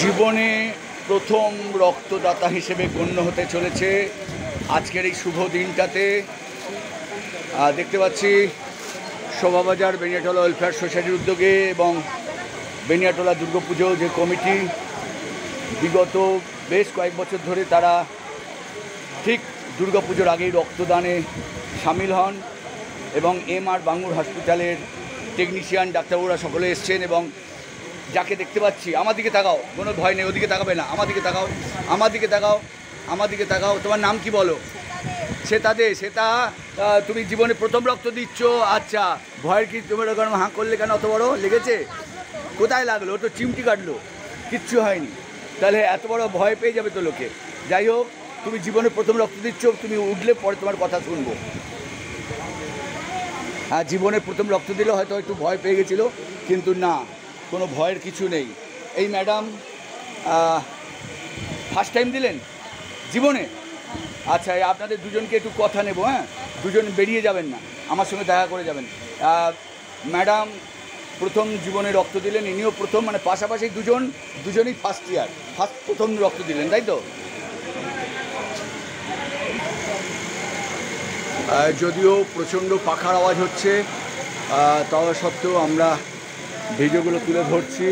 জীবনে প্রথম রক্তদাতা হিসেবে গণ্য হতে চলেছে আজকের এই শুভ দিনটাতে। দেখতে পাচ্ছি শোভাবাজার বেনিয়াটোলা ওয়েলফেয়ার সোসাইটির উদ্যোগে এবং বেনিয়াটোলা দুর্গাপুজো যে কমিটি বিগত বেশ কয়েক বছর ধরে তারা ঠিক দুর্গাপুজোর আগেই রক্তদানে সামিল হন এবং MR বাঙ্গুর হসপিটালের টেকনিশিয়ান ডাক্তারবাবুরা সকলে এসছেন এবং যাকে দেখতে পাচ্ছি, আমার দিকে তাকাও, কোনো ভয় নেই, ওদিকে তাকাবে না, আমার দিকে তাকাও, আমার দিকে তাকাও, আমার দিকে তাকাও। তোমার নাম কি বলো? শ্বেতা, তুমি জীবনে প্রথম রক্ত দিচ্ছ। আচ্ছা, ভয়ের কি তুমি ওরকম হাঁ করলে কেন? অত বড় লেগেছে? কোথায় লাগলো? ও তো চিমটি কাটলো, কিচ্ছু হয়নি। তাহলে এত বড় ভয় পেয়ে যাবে তো লোকে। যাই হোক, তুমি জীবনে প্রথম রক্ত দিচ্ছ, তুমি উঠলে পরে তোমার কথা শুনবো। হ্যাঁ, জীবনে প্রথম রক্ত দিলে হয়তো একটু ভয় পেয়ে গেছিলো, কিন্তু না, কোনো ভয়ের কিছু নেই। এই ম্যাডাম ফার্স্ট টাইম দিলেন জীবনে? আচ্ছা, আপনাদের দুজনকে একটু কথা নেব। হ্যাঁ, দুজন বেরিয়ে যাবেন না, আমার সঙ্গে দেখা করে যাবেন। ম্যাডাম প্রথম জীবনে রক্ত দিলেন, ইনিও প্রথম, মানে পাশাপাশি দুজনই প্রথম রক্ত দিলেন, তাই তো? যদিও প্রচণ্ড পাখার আওয়াজ হচ্ছে, তা সত্ত্বেও আমরা ভিডিওগুলো তুলে ধরছি।